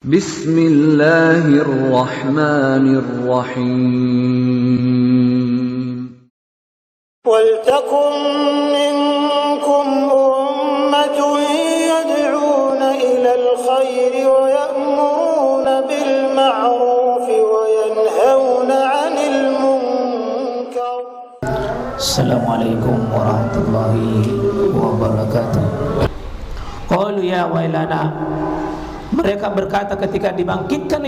Bismillahirrahmanirrahim. وَلْتَكُنْ مِنْكُمْ أُمَّةٌ يَدْعُونَ إِلَى الْخَيْرِ وَيَأْمُرُونَ بِالْمَعْرُوفِ وَيَنْهَوْنَ عَنِ الْمُنْكَرِ. Assalamualaikum warahmatullahi wabarakatuh. Qalu ya wailana. Mereka berkata ketika dibangkitkan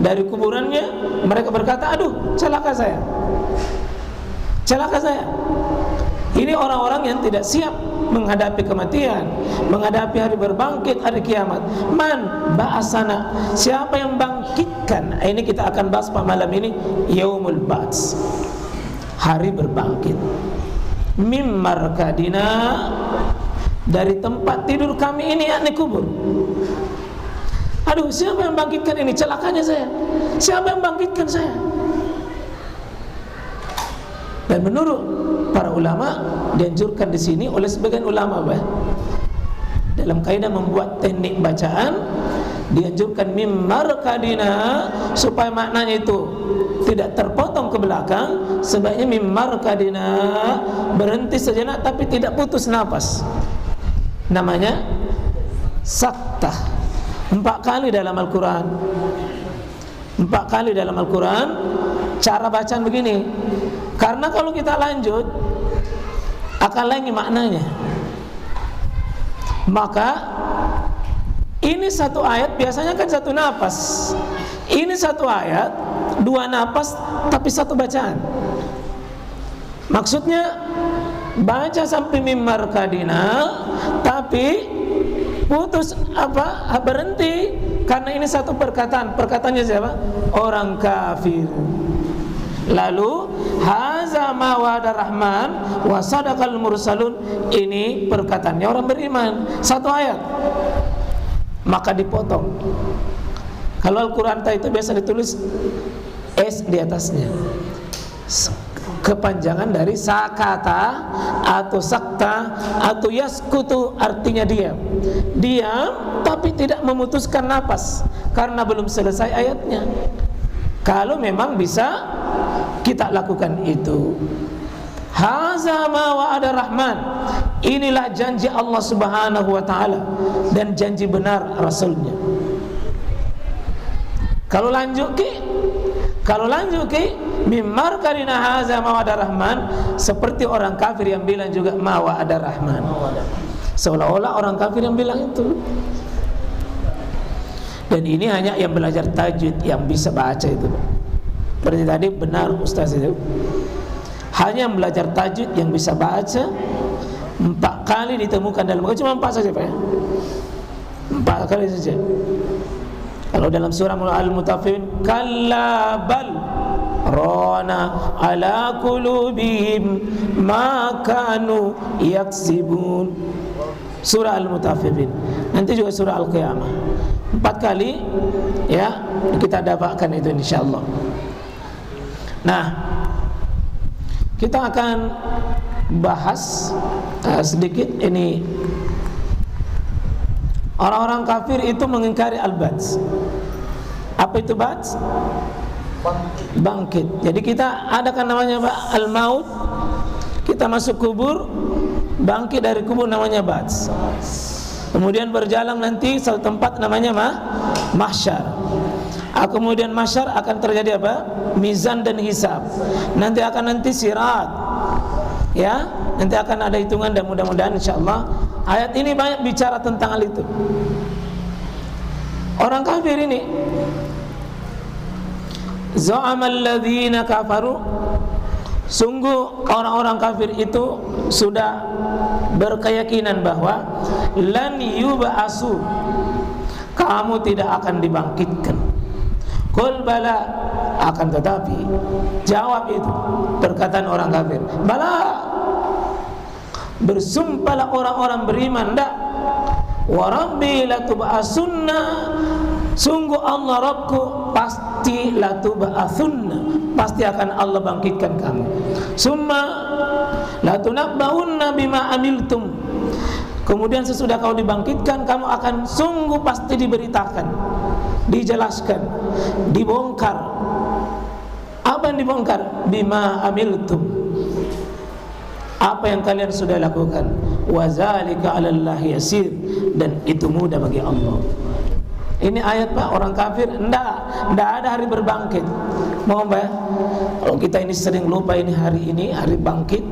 dari kuburannya, mereka berkata, aduh, celaka saya. Ini orang-orang yang tidak siap menghadapi kematian, menghadapi hari berbangkit, hari kiamat. Man ba'asana, siapa yang bangkitkan? Ini kita akan bahas pada malam ini, yaumul ba'ts, hari berbangkit. Mim markadina, dari tempat tidur kami ini, yakni kubur. Aduh, siapa yang bangkitkan ini? Celakanya saya. Siapa yang bangkitkan saya? Dan menurut para ulama, dianjurkan di sini oleh sebagian ulama, dalam kaidah membuat teknik bacaan, dianjurkan mim markadina, supaya maknanya itu tidak terpotong ke belakang. Sebaiknya mim markadina, berhenti sejenak tapi tidak putus nafas. Namanya saktah. 4 kali dalam Al-Quran. 4 kali dalam Al-Quran. Cara bacaan begini. Karena kalau kita lanjut akan lain maknanya. Maka ini satu ayat biasanya kan 1 napas. Ini 1 ayat 2 napas tapi 1 bacaan. Maksudnya baca sampai mim markadina tapi putus berhenti, karena ini 1 perkataan. Perkataannya siapa? Orang kafir. Lalu haza ma wa'ada rahman wa sadaqal mursalun, ini perkataannya orang beriman. 1 ayat. Maka dipotong. Kalau Al-Quran itu biasa ditulis S di atasnya, kepanjangan dari sakata atau sakta atau yaskutu, artinya diam. Diam tapi tidak memutuskan napas karena belum selesai ayatnya. Kalau memang bisa kita lakukan itu. Haza ma wa'ada rahman, inilah janji Allah Subhanahu wa ta'ala dan janji benar Rasulnya. Kalau lanjut ke mimar karina haza ma wa'ada rahman, seperti orang kafir yang bilang juga ma wa'ada rahman, seolah-olah orang kafir yang bilang itu. Dan ini hanya yang belajar tajwid yang bisa baca itu. Seperti tadi benar Ustaz itu, hanya yang belajar tajwid yang bisa baca. 4 kali ditemukan dalam, cuma 4 saja Pak ya, 4 kali saja. Kalau dalam surah Al-Mutaffifin, kalla bal rana ala qulubihim ma kanu yaksibun. Surah Al-Mutaffifin. Nanti juga surah Al-Qiyamah. 4 kali ya, kita dapatkan itu insyaallah. Nah, kita akan bahas sedikit ini. Orang-orang kafir itu mengingkari al-bats. Apa itu bats? Bangkit. Jadi kita adakan namanya al-maut. Kita masuk kubur, bangkit dari kubur namanya bats. Kemudian berjalan nanti satu tempat namanya mahsyar. Kemudian mahsyar akan terjadi apa? Mizan dan hisab. Nanti sirat. Ya, nanti akan ada hitungan dan mudah-mudahan insyaallah ayat ini banyak bicara tentang hal itu. Orang kafir ini, za'amal ladzina kafaru, sungguh orang-orang kafir itu sudah berkeyakinan bahwa lan yub'asu, kamu tidak akan dibangkitkan. Qul bala, akan tetapi jawab itu perkataan orang kafir, bala, bersumpahlah orang-orang beriman, enggak. Wa rabbi latub'asunna, sungguh Allah Rabbku pasti latub'asunna, pasti akan Allah bangkitkan kamu. Summa latunabba'unna bima amiltum, Kemudian sesudah kau dibangkitkan, kamu akan sungguh pasti diberitakan, dijelaskan, dibongkar. Apa yang dibongkar? Bima amiltum, apa yang kalian sudah lakukan. Wa zalika 'alallahi yasir, dan itu mudah bagi Allah. Ini ayat Pak, orang kafir enggak ada hari berbangkit. Mau Mbak? Kalau kita ini sering lupa ini hari bangkit,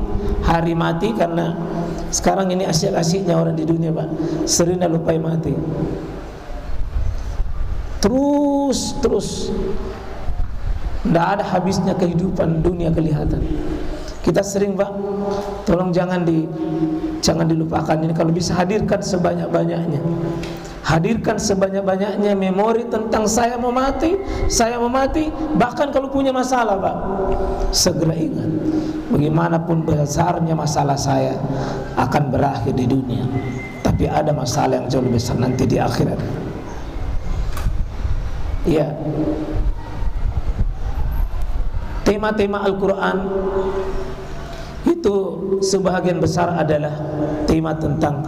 hari mati, karena sekarang ini asyik-asyiknya orang di dunia Pak, sering lupa mati. Terus enggak ada habisnya kehidupan dunia kelihatan. Kita sering Pak, tolong jangan dilupakan ini. Kalau bisa hadirkan sebanyak-banyaknya. Hadirkan sebanyak-banyaknya memori tentang saya mau mati. Bahkan kalau punya masalah Pak, segera ingat, bagaimanapun besarnya masalah saya akan berakhir di dunia, tapi ada masalah yang jauh lebih besar nanti di akhirat. Ya, tema-tema Al-Quran itu sebahagian besar adalah tema tentang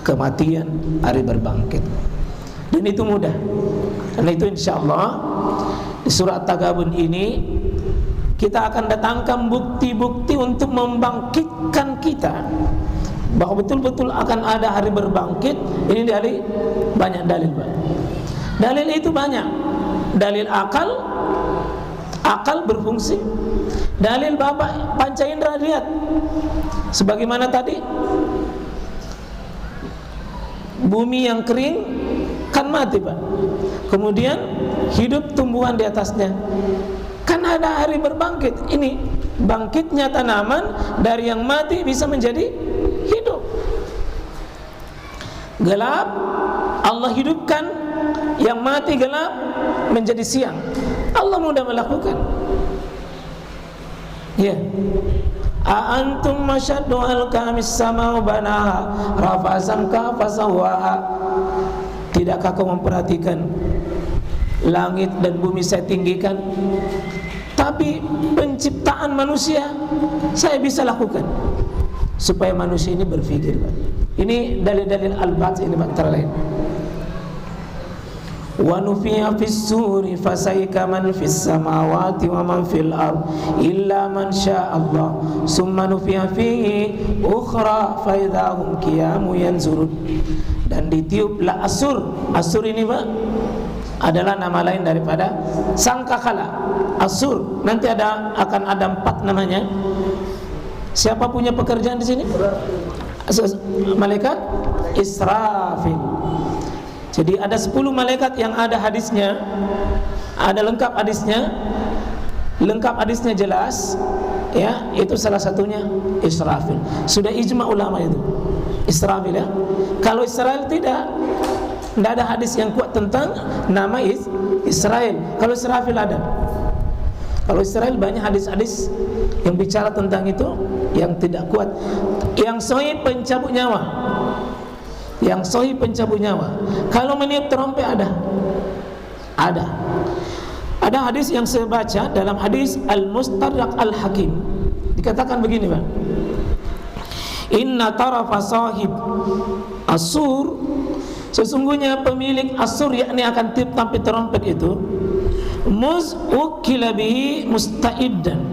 kematian, hari berbangkit. Dan itu mudah. Karena itu insyaallah di surah At-Taghabun ini kita akan datangkan bukti-bukti untuk membangkitkan kita, bahwa betul-betul akan ada hari berbangkit. Ini dari banyak dalil Pak. Dalil itu banyak. Dalil akal berfungsi. Dalil Bapak panca indera lihat. Sebagaimana tadi, bumi yang kering kan mati Pak. Kemudian hidup tumbuhan di atasnya. Kan ada hari berbangkit. Ini bangkitnya tanaman dari yang mati bisa menjadi hidup. Gelap, Allah hidupkan. Yang mati gelap menjadi siang. Allah mudah melakukan. Ya. A antum masyaddu al-kamis sama banaha rafasamka fasawwaha. Tidakkah kau memperhatikan langit dan bumi saya tinggikan, tapi penciptaan manusia saya bisa lakukan, supaya manusia ini berpikir. Ini dalil-dalil al-Ba'ts ini antara lain. Wa nufiya fis suri fasaika man fis samawati wa man fil ard illa man syaa Allah summa nufiya fihi ukhra fa idahum qiyamun yanzurun. Dan ditiuplah Asur. Asur ini Pak adalah nama lain daripada sangkakala. Asur nanti akan ada 4 namanya. Siapa punya pekerjaan di sini? Malaikat Israfil. Jadi ada 10 malaikat yang ada hadisnya, ada lengkap hadisnya jelas, ya, itu salah satunya Israfil. Sudah ijma ulama itu, Israfil ya. Kalau Israel tidak ada hadis yang kuat tentang nama Israel. Kalau Israfil ada. Kalau Israel banyak hadis-hadis yang bicara tentang itu yang tidak kuat. Yang sahih pencabut nyawa. Yang sahih pencabut nyawa. Kalau meniup trompet ada hadis yang saya baca dalam hadis Al-Mustadrak Al-Hakim, dikatakan begini Pak, inna tarafa sahib Asur, sesungguhnya pemilik Asur yakni akan tiup trompet itu, muz ukila bihi musta'iddan,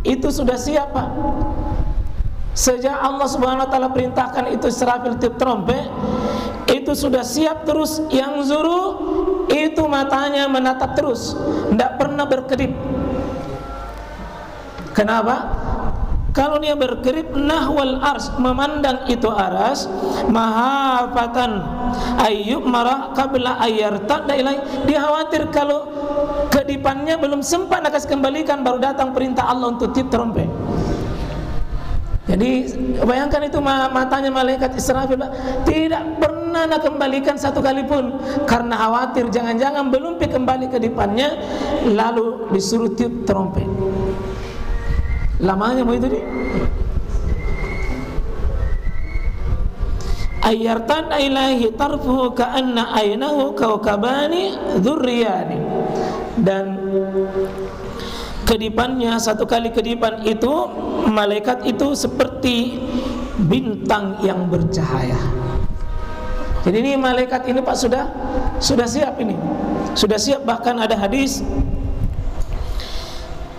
itu sudah siap Pak. Sejak Allah Subhanahu wa taala perintahkan itu Israfil tiup trompet, itu sudah siap terus. Yang zuru itu matanya menatap terus, tidak pernah berkedip. Kenapa? Kalau dia berkedip nahwal ars, memandang itu aras, mahafatan ayyub marah qabla ayyartadda ilai, dia khawatir kalau kedipannya belum sempat nak kembalikan baru datang perintah Allah untuk tiup trompet. Jadi bayangkan itu matanya malaikat Israfil tidak pernah nak kembalikan satu kali pun, karena khawatir jangan-jangan belum kembali ke depannya lalu disuruh tiup trompet. Lamanya mau itu nih. Ayyartan ilahi tarfuhu ka'anna aynahu kawkabani dzurriyani. Dan kedipannya, satu kali kedipan itu malaikat itu seperti bintang yang bercahaya. Jadi ini malaikat ini Pak sudah siap ini. Sudah siap, bahkan ada hadis,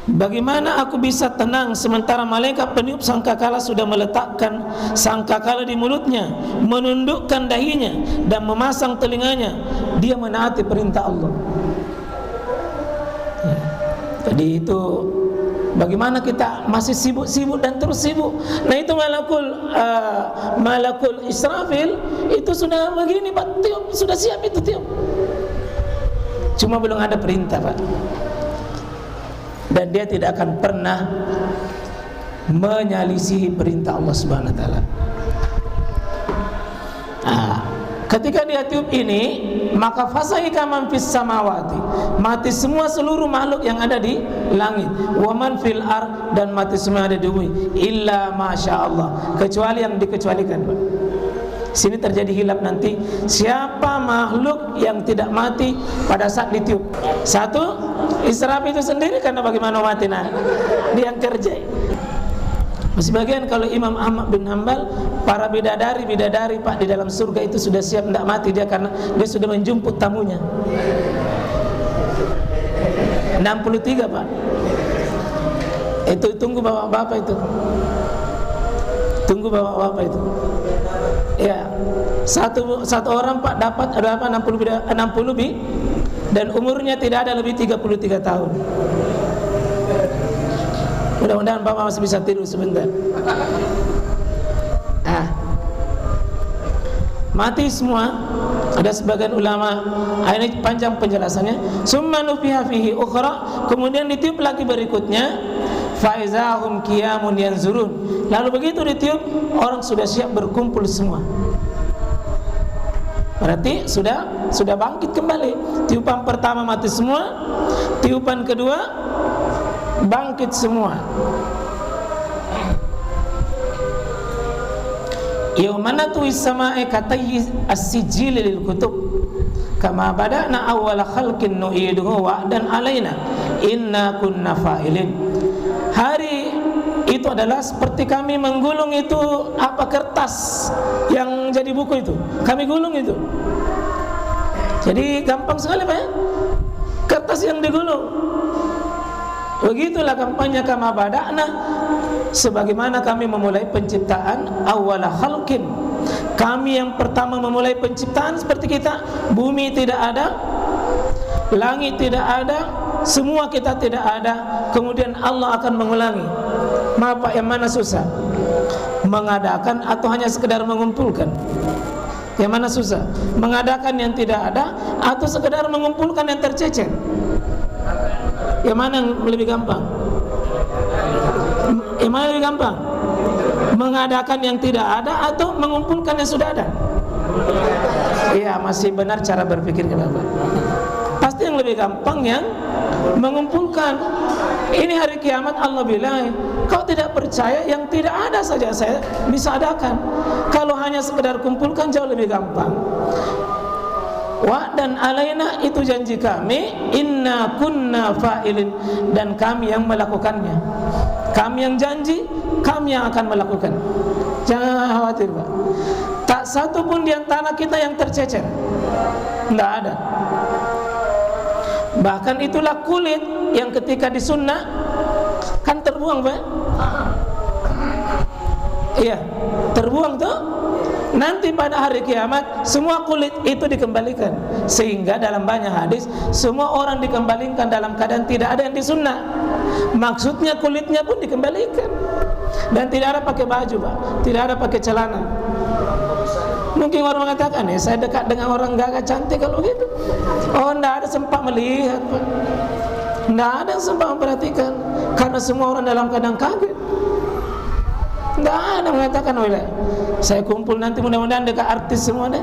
bagaimana aku bisa tenang sementara malaikat peniup sangkakala sudah meletakkan sangkakala di mulutnya, menundukkan dahinya dan memasang telinganya. Dia menaati perintah Allah. Jadi itu bagaimana kita masih sibuk dan terus sibuk. Nah itu malakul Israfil itu sudah begini Pak, tiup, sudah siap itu tiup. Cuma belum ada perintah Pak. Dan dia tidak akan pernah menyelisihi perintah Allah Subhanahu wa taala. Ketika dia tiup ini, maka fasaika man fis samawati, mati semua seluruh makhluk yang ada di langit, wa man fil ard, dan mati semua yang ada di bumi, illa masya Allah, kecuali yang dikecualikan Pak. Sini terjadi hilaf nanti, siapa makhluk yang tidak mati pada saat ditiup. Satu, Israfil itu sendiri, karena bagaimana mati, nah dia yang kerja. Masih bagian kalau Imam Ahmad bin Hanbal, para bidadari Pak di dalam surga itu sudah siap tidak mati dia, karena dia sudah menjemput tamunya. 63 Pak. Itu tunggu bapak-bapak itu. Tunggu bapak-bapak itu. Ya, satu orang Pak dapat ada apa 60 bi, dan umurnya tidak ada lebih 33 tahun. Mudah-mudahan Bapak masih bisa tidur sebentar. Mati semua. Ada sebagian ulama, ini panjang penjelasannya. Summa nufiha fihi ukhra, kemudian ditiup lagi berikutnya, faizahum qiyamun yanzurun. Lalu begitu ditiup, orang sudah siap berkumpul semua. Berarti sudah bangkit kembali. Tiupan pertama mati semua, tiupan kedua bangkit semua. Yaumana tuwis sama'i katayyi as-sijil lil kutub kama bada'na awwala khalqin nu'iduhu wa'dan alaina inna kunna fa'ilin. Hari itu adalah seperti kami menggulung itu kertas yang jadi buku itu. Kami gulung itu. Jadi gampang sekali Pak ya? Kertas yang digulung. Begitulah kampanye kama bada'na, sebagaimana kami memulai penciptaan awwala khalqin. Kami yang pertama memulai penciptaan seperti kita. Bumi tidak ada, langit tidak ada, semua kita tidak ada. Kemudian Allah akan mengulangi. Maaf Pak, yang mana susah? Mengadakan atau hanya sekedar mengumpulkan? Yang mana susah? Mengadakan yang tidak ada atau sekedar mengumpulkan yang tercecer? Yang mana yang lebih gampang? Yang mana lebih gampang? Mengadakan yang tidak ada atau mengumpulkan yang sudah ada? Iya, masih benar cara berpikirnya Bapak. Pasti yang lebih gampang yang mengumpulkan. Ini hari kiamat Allah bilang, kau tidak percaya, yang tidak ada saja saya bisa adakan. Kalau hanya sekedar kumpulkan jauh lebih gampang. Wa dan alaina, itu janji kami, inna kunna fa'ilin, dan kami yang melakukannya. Kami yang janji, kami yang akan melakukan. Jangan khawatir Pak. Tak satu pun di antara kita yang tercecer. Tidak ada. Bahkan itulah kulit yang ketika disunnah kan terbuang Pak. Iya, terbuang tuh. Nanti pada hari kiamat semua kulit itu dikembalikan. Sehingga dalam banyak hadis semua orang dikembalikan dalam keadaan tidak ada yang disunnah. Maksudnya kulitnya pun dikembalikan. Dan tidak ada pakai baju Pak, tidak ada pakai celana. Mungkin orang mengatakan, saya dekat dengan orang gagah cantik kalau gitu. Oh, tidak ada sempat melihat Pak. Tidak ada yang sempat memperhatikan, karena semua orang dalam keadaan kaget. Tidak ada mengatakan, saya kumpul nanti mudah-mudahan dekat artis semua deh.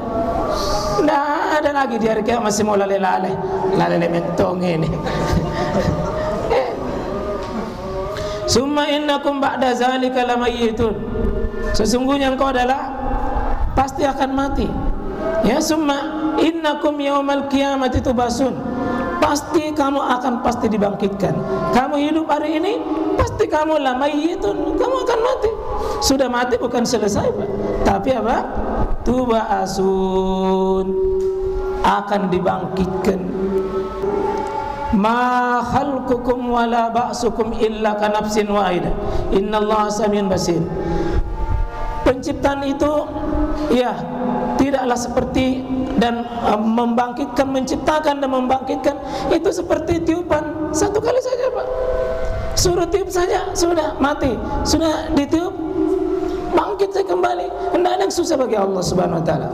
Tidak ada lagi di hari kiamat masih mau lale-lale mentong ini. Summa innakum ba'da zalika lamayyitun. Sesungguhnya engkau adalah pasti akan mati. Ya, summa innakum yaumal qiyamati tubasun. Pasti kamu akan pasti dibangkitkan. Kamu hidup hari ini, pasti kamu lamayyitun, kamu akan mati. Sudah mati bukan selesai Pak, tapi apa? tuba'asun, akan dibangkitkan. Ma khalqukum wala ba'sukum illa kanafsin wahidah innallaha samiun basir. Penciptaan itu ya tidaklah seperti dan membangkitkan, menciptakan dan membangkitkan itu seperti tiupan satu kali saja, Pak. Suruh tiup saja sudah mati, sudah ditiup bangkit saya kembali. Tidak ada yang susah bagi Allah Subhanahu wa taala.